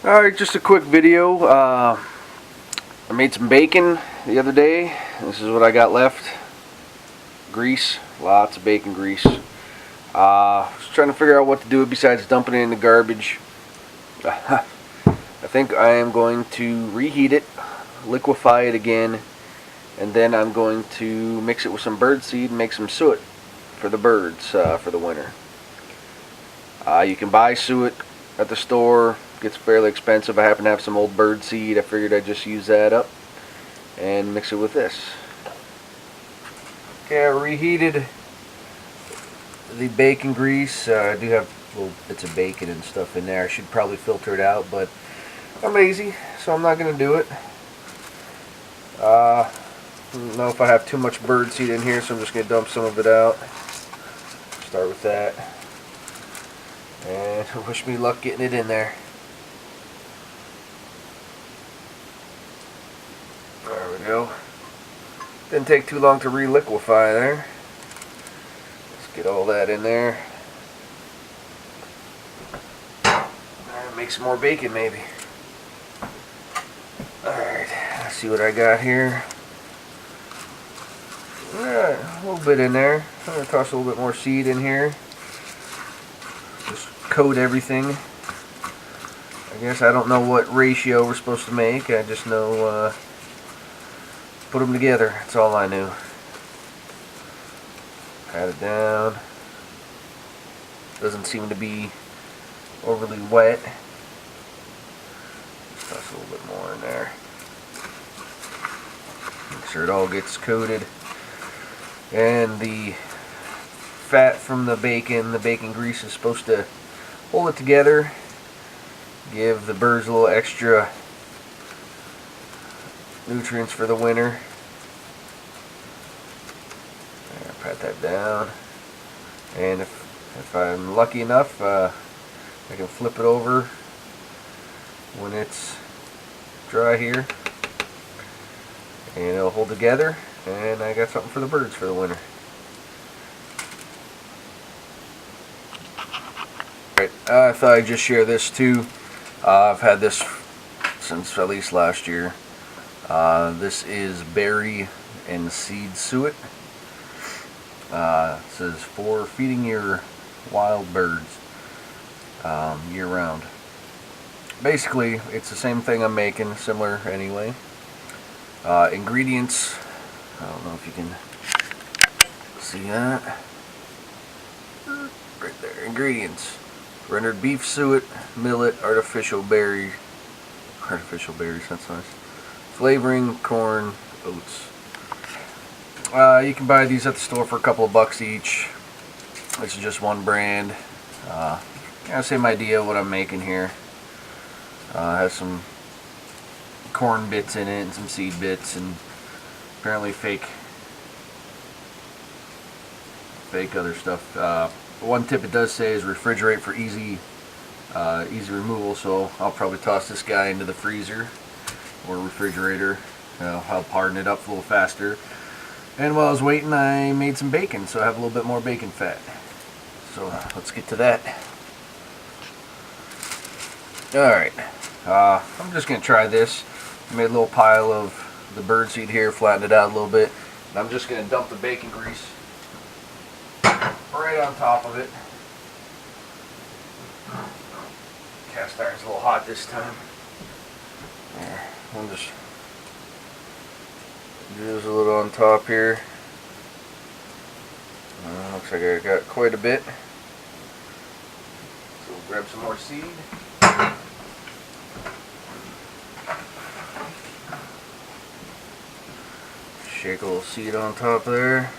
Alright, just a quick video. I made some bacon the other day. This is what I got left. Grease. Lots of bacon grease. I was trying to figure out what to do besides dumping it in the garbage. I think I am going to reheat it, liquefy it again, and then I'm going to mix it with some bird seed and make some suet for the birds for the winter. You can buy suet at the store. Gets fairly expensive. I happen to have some old bird seed. I figured I'd just use that up and mix it with this. Okay, I reheated the bacon grease. I do have little bits of bacon and stuff in there. I should probably filter it out, but I'm lazy, so I'm not going to do it. I don't know if I have too much bird seed in here, so I'm just going to dump some of it out. Start with that. And wish me luck getting it in there. There we go. Didn't take too long to re-liquefy there. Let's get all that in there. Make some more bacon maybe. Alright, let's see what I got here. Alright, a little bit in there. I'm going to toss a little bit more seed in here. Just coat everything. I guess I don't know what ratio we're supposed to make. I just know put them together. That's all I knew. Pat it down. Doesn't seem to be overly wet. Just toss a little bit more in there. Make sure it all gets coated. And the fat from the bacon grease is supposed to hold it together. Give the birds a little extra nutrients for the winter. Pat that down, and if I'm lucky enough, I can flip it over when it's dry here, and it'll hold together, and I got something for the birds for the winter. Alright, I thought I'd just share this too. I've had this since at least last year. This is berry and seed suet. It says for feeding your wild birds year round. Basically, it's the same thing I'm making, similar anyway. Ingredients, I don't know if you can see that. Right there, ingredients. Rendered beef suet, millet, artificial berries, that's nice. Flavoring, corn, oats. You can buy these at the store for a couple of bucks each. This is just one brand. Same idea what I'm making here. Has some corn bits in it and some seed bits, and apparently fake other stuff. One tip it does say is refrigerate for easy removal, so I'll probably toss this guy into the freezer or refrigerator. I'll harden it up a little faster. And while I was waiting, I made some bacon, so I have a little bit more bacon fat. So let's get to that. Alright, I'm just going to try this. I made a little pile of the bird seed here, flattened it out a little bit. And I'm just going to dump the bacon grease right on top of it. Cast iron's a little hot this time. There, I'll just drizzle a little on top here. Looks like I got quite a bit. So we'll grab some more seed. Shake a little seed on top there.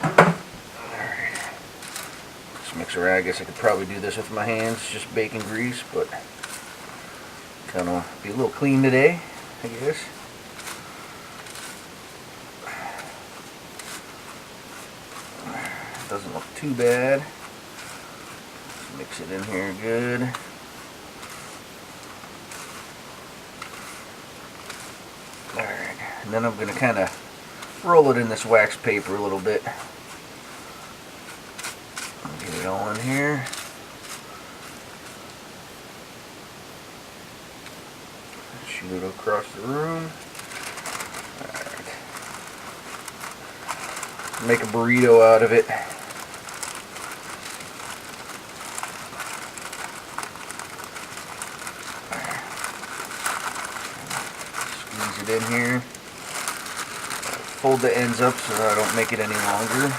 Alright. Just mix around. I guess I could probably do this with my hands, just bacon grease, but kind of be a little clean today, I guess. Doesn't look too bad. Just mix it in here good. Alright, and then I'm going to kind of roll it in this wax paper a little bit. Get it all in here. shoot it across the room. Alright. Make a burrito out of it. Squeeze it in here. Fold the ends up so I don't make it any longer.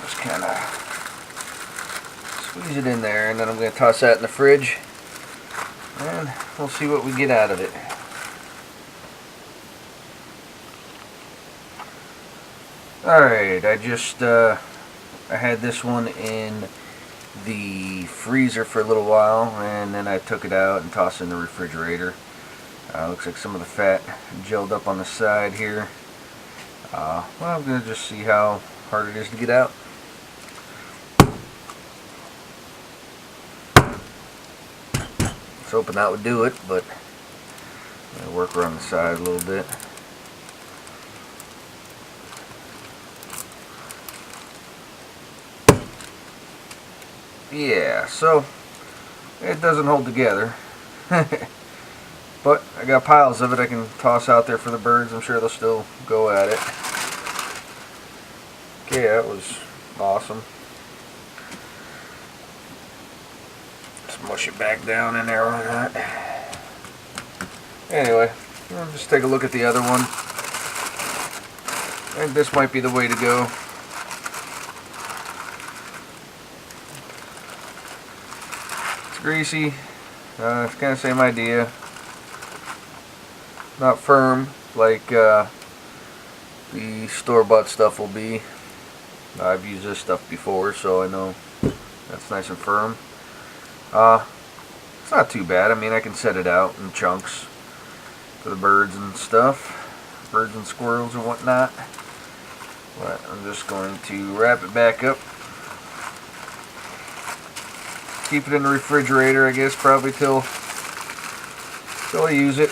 Just kind of squeeze it in there, and then I'm going to toss that in the fridge, and we'll see what we get out of it. Alright, I had this one in the freezer for a little while, and then I took it out and tossed it in the refrigerator. Looks like some of the fat gelled up on the side here. Well, I'm going to just see how hard it is to get out. I was hoping that would do it, but I'm going to work around the side a little bit. Yeah, so it doesn't hold together. But I got piles of it I can toss out there for the birds. I'm sure they'll still go at it. Okay, that was awesome. Mush it back down in there on that. Anyway, we'll just take a look at the other one. I think this might be the way to go. It's greasy. It's kind of the same idea. Not firm like the store-bought stuff will be. I've used this stuff before, so I know that's nice and firm. It's not too bad. I mean, I can set it out in chunks for the birds and stuff, birds and squirrels and whatnot. But I'm just going to wrap it back up, keep it in the refrigerator, I guess, probably till I use it.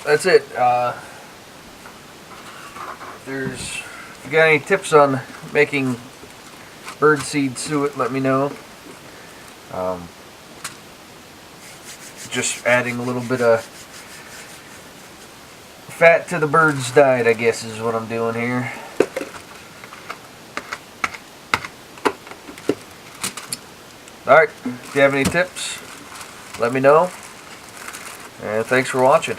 That's it. If you got any tips on making birdseed suet, let me know. Just adding a little bit of fat to the bird's diet, I guess, is what I'm doing here. Alright, if you have any tips, let me know. And thanks for watching.